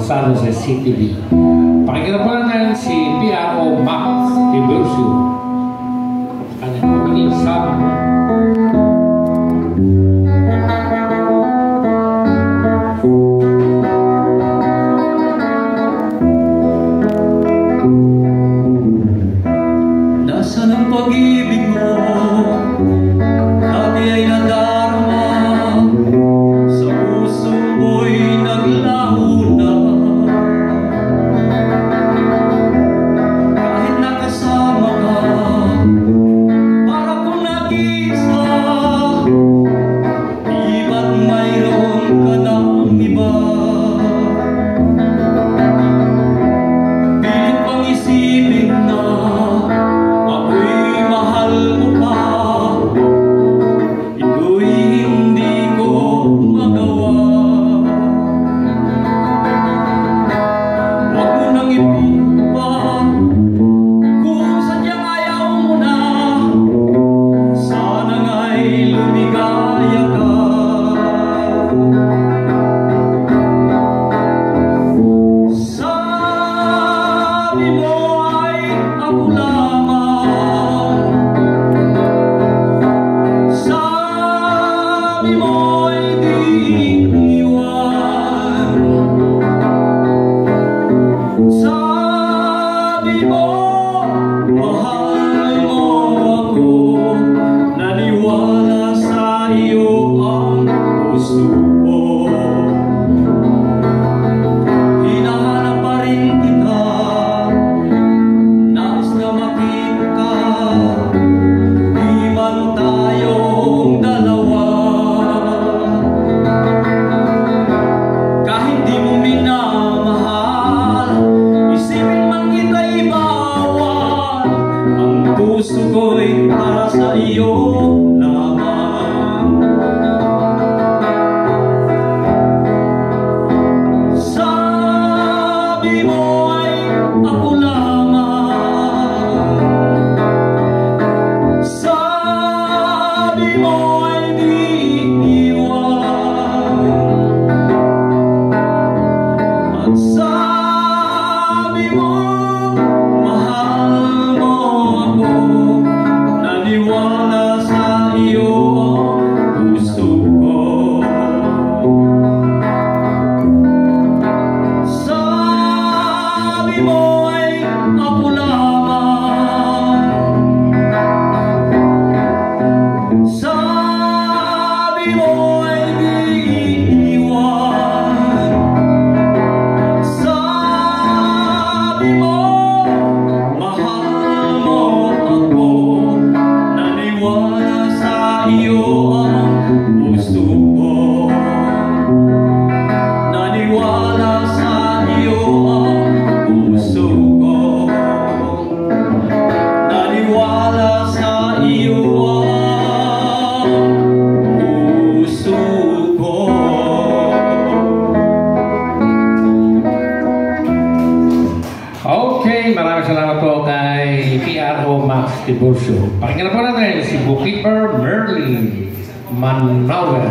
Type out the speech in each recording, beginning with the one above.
San Jose City. Pakinggan po natin si P.R.O. Max Tiburcio. Kanyang opening song. Nasaan ang pag-ibig mo? Dati ay nadarama, sa puso mo'y naglaho na. ngipin pa. Kung sadyang ayaw mo na, sana nga'y lumigaya ka. Sabi mo ay ako lamang, sabi mo ay di iwan, sabi mo mahal mo ako, naniwala sa iyo ang puso ko. Hinahanap pa rin kita, nais na makita ka, di man tayong dalawa. Kahit di mo minamahal, isipin man kita'y bawal, ang puso ko'y para sa iyo lamang. Sabi mo ay ako lamang, sabi mo ay di iwan, at sabi mo mahal mo ako, naniwala sa iyo ang puso ko. Sabi mo ay ako lamang, sabi mo ay di iwan, sabi mo mahal mo ako, naniwala sa iyo ang puso ko. Naniwala sa iyo ang puso ko. Naniwala sa iyo ang puso ko. Okay, maraming salamat po kay PRO Max Tiburcio. Pakinggan po natin si Bookkeeper Merlin Manuel.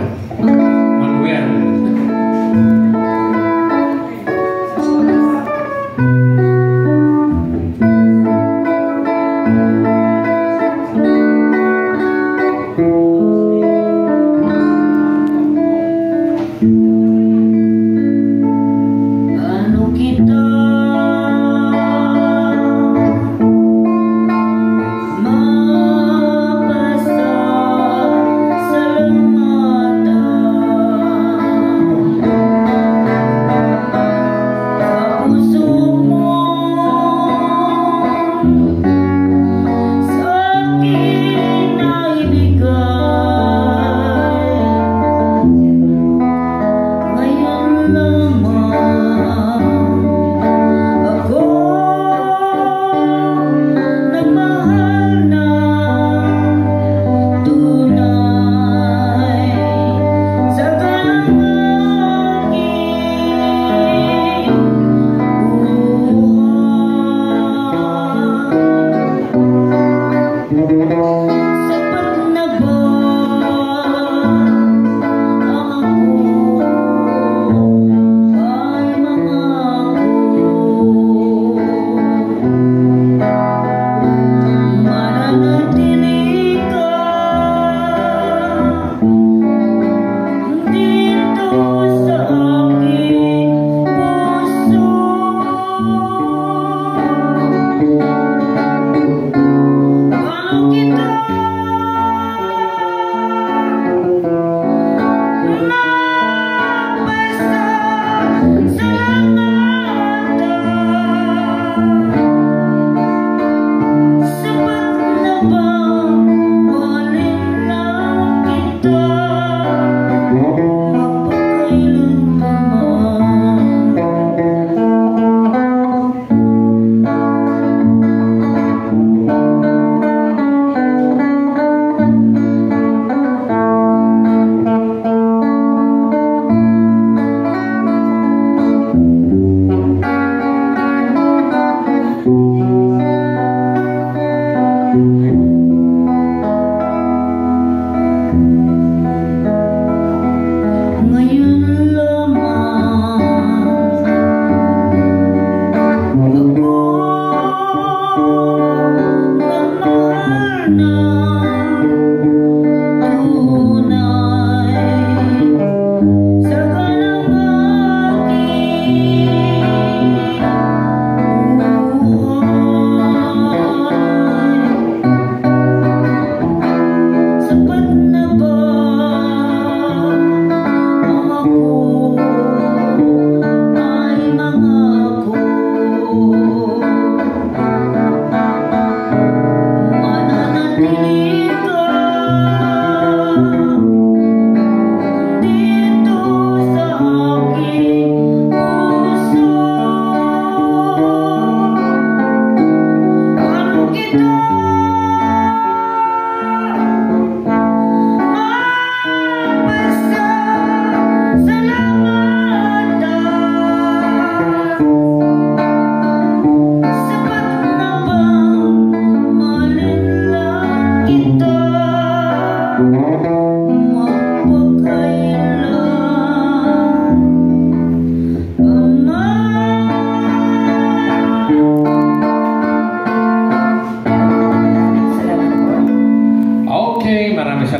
Ano kita mapasa sa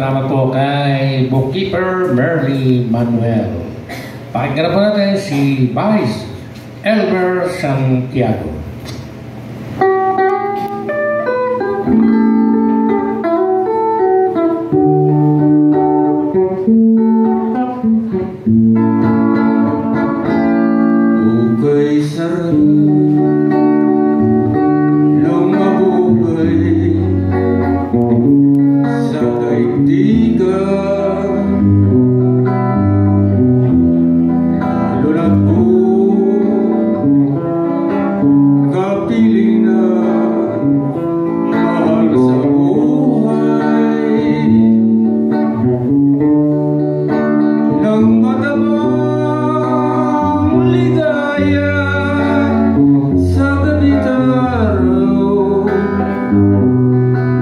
salamat po kay Bookkeeper Merly Manuel. Pakinggan po natin si Vice Elmer Santiago. Ukay sarap ng mabuhay sa daigdigan, lalo na't kapiling na mahal sa buhay ng matamang ligaya sa ganit araw.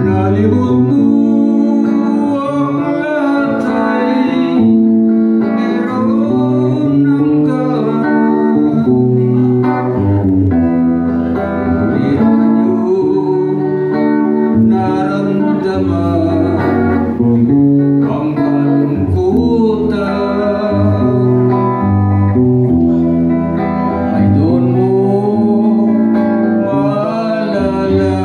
Nalimot mo ang lahat ay meron ng gaan. Ulit kanyong naramdaman ang kalungkutan. Ay doon mo maalala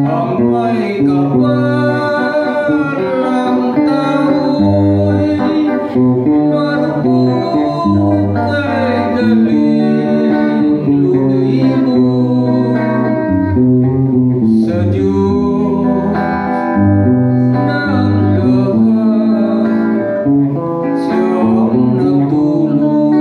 ang may kapal ng tao'y marupok ay daling lumihimo sa Diyos ng lahat, siyang nagtulong.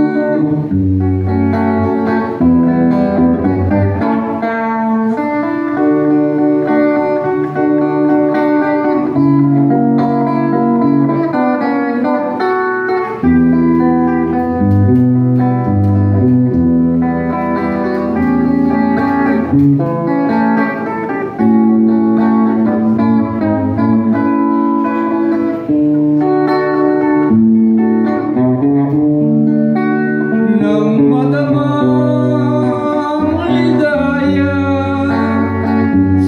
Nang matamang ligaya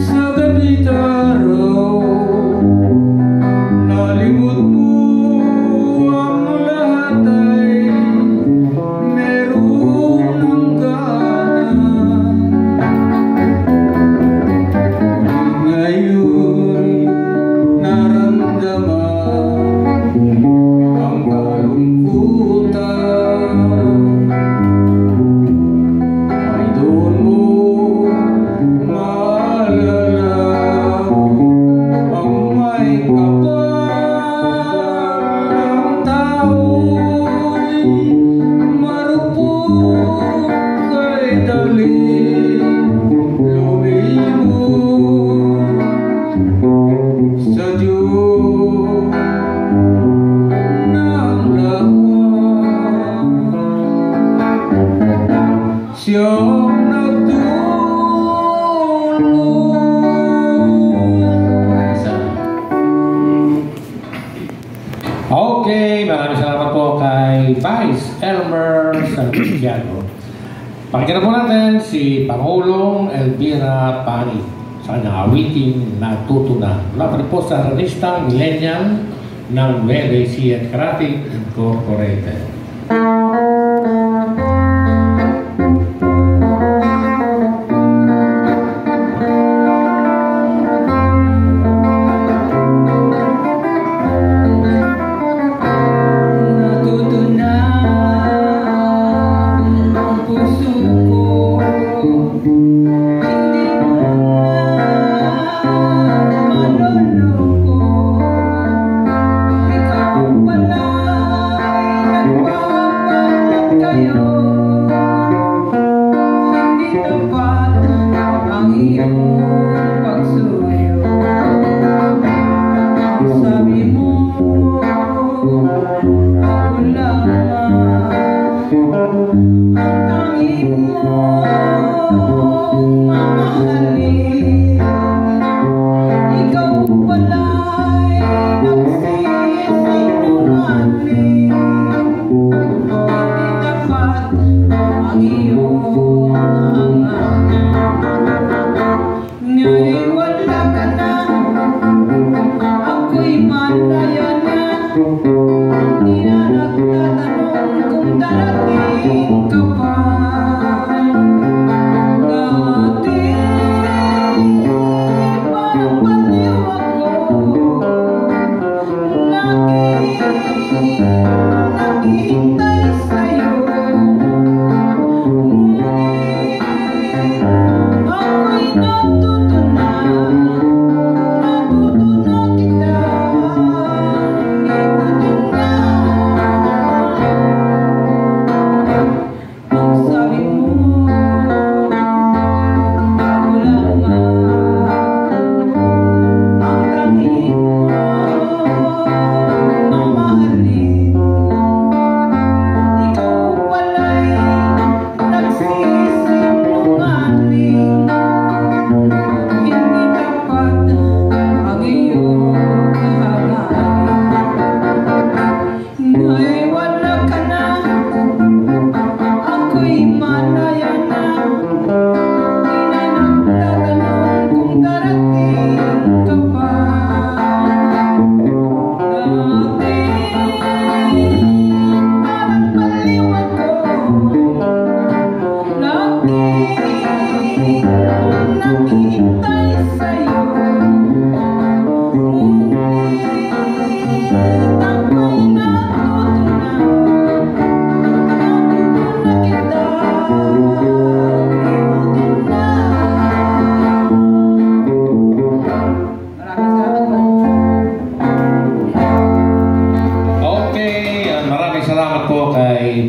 sa ganit araw, nalimot mo ang lahat ay meron ng gaan. Ngayon naramdaman ang kalungkutan. Ay doon mo maalala ang may kapal ng tao'y marupok ay daling lumihimo sa Diyos ng lahat, siyang Okay, maraming salamat po kay Vice Elmer Santiago. Pakinggan po natin si Pangulong Elvira Pani sa kanyang awiting Natuto Na. Mula pa rin po sa Ranistang Millennial ng Nueva Ecija Karate Incorporated. Natuto na ang puso ko, hindi mo na maloloko. Ikaw pala'y nagpapalat kayo, hindi tapat ang iyong pagsuyo. Sabi mo ako lamang ang tanging mong mamahalin. Ikaw pala'y nagsisinungaling, hindi tapat ang iyong hangarin. Ngayon wala ka na, ang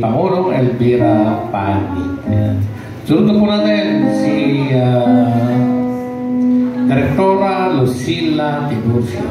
Pangulong Elvira Pani. Sunod na po natin si Direktora Lucila Tiburcio.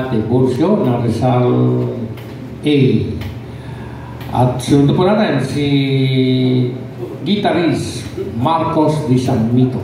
Tiburcio ng Rizal A. At sunod po natin si guitarist Marcos Di San Mito.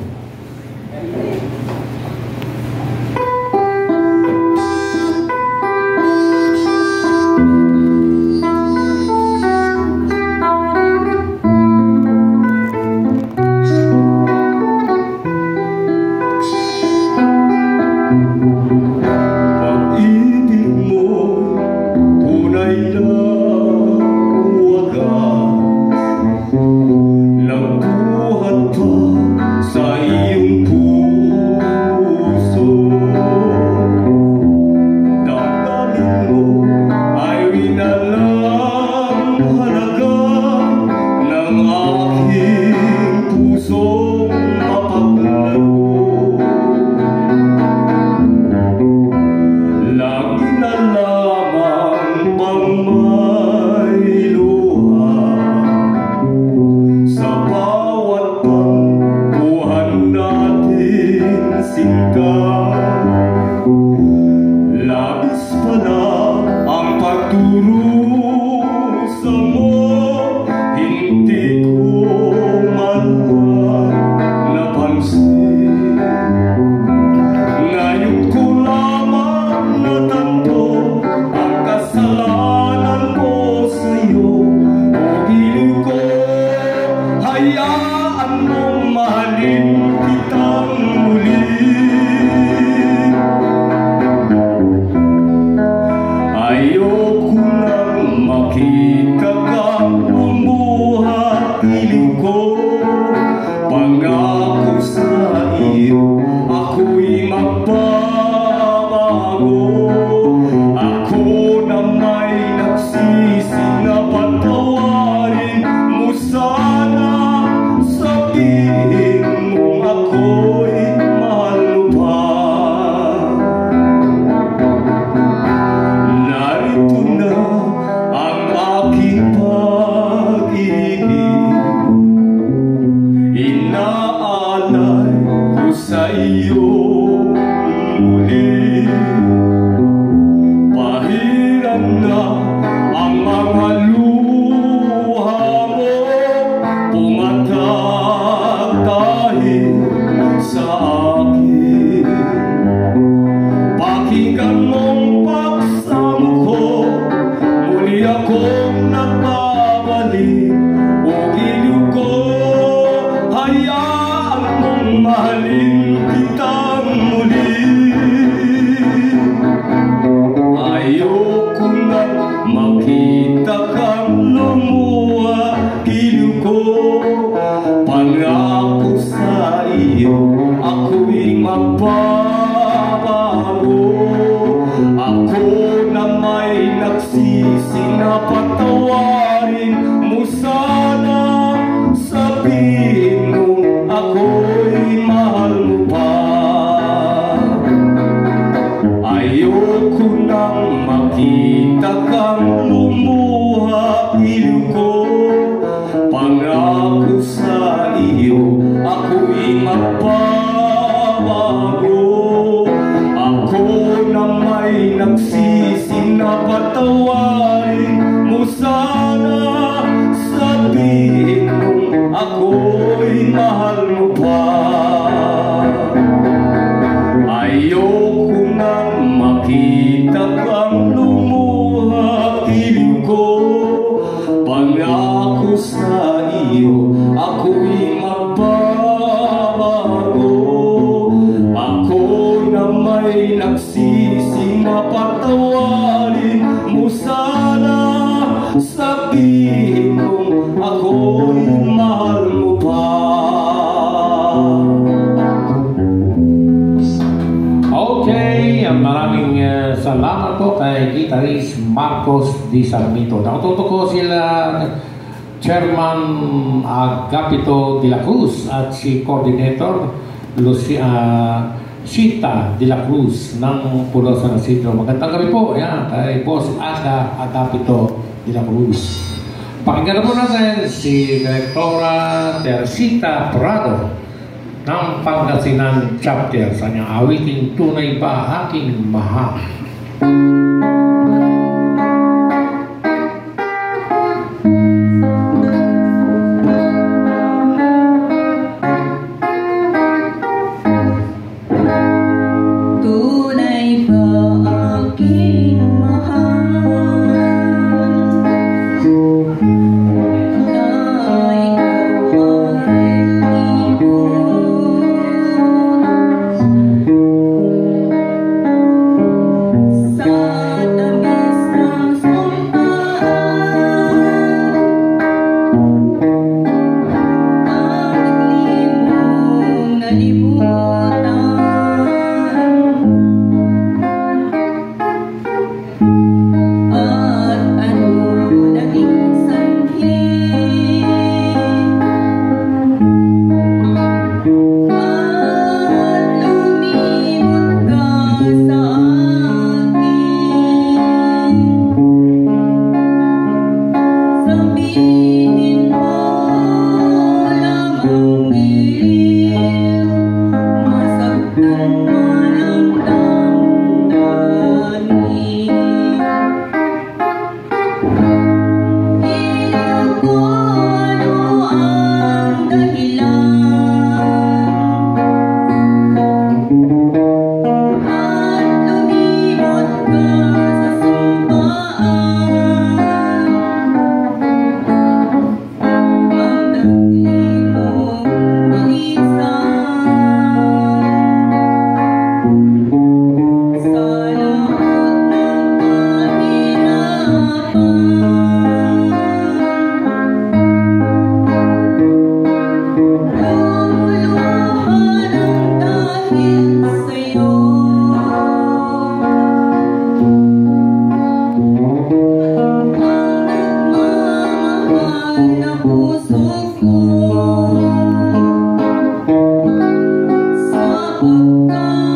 Nagbuhat pa sa sinta. Labis pala ang pagdurusa mo, hindi ko man napansin. Ngayon ko lamang natanto ang kasalanan ko sa'yo. O giling ko, hayaan mong mahalin kitang muli. Ayoko nang makita kang lumuha, piling ko. Pangako sa iyo, ako'y magbabago. Ako na may nagsisi na patawarin mo sana. Sabihin mo ako'y mahal mo pa. Narito na ang aking pag-ibig, inaalay ko sa iyo muli. Pahiram na ang mga luha mo, pumatag dahil sa akin. Pakinggan mong pagsamo ko, muli akong nagbabalik. O giliw ko, hayaan mong mahalin kitang muli. Ayoko na makita kang lumuha, giliw ko. Pangako sa iyo, ako'y magbabago. Ako na may nagsisi na patawarin mo sana. Sabihin mo ako'y mahal mo pa. Ayoko nang makita kang lumuha, iliw ko. Pangako sa iyo, ako'y magbabago. Ako na may nagsisi na patawarin mo sana. Sabihin mo ako'y mahal mo pa. Ayoko nang makita kang lumuha, iliw ko. Pangako sa iyo, ako'y magbabago. Ako na may nagsisi na patawarin mo sana. Sabihin mo ako'y mahal mo pa. Okay, maraming salamat po kay Guitarist Marcos Di Sarmiento. Nakatuto ko sila Chairman Agapito de la Cruz at si Coordinator Sita de la Cruz ng Pulo San Isidro. Magandang gabi po kay Boss Agapito de la Cruz. Pakinggan po natin si Directora Teresita Prado ng Pangasinan Chapter sa kanyang awiting Tunay Ba Aking Mahal. Tunay ba aking mahal na ikaw ay ibig sa tamis ng sumpaan ang limong nalimutan. At ano naging sanhi at lumimot ka sa akin. Sabihin mo lamang giliw, Sa pagkakas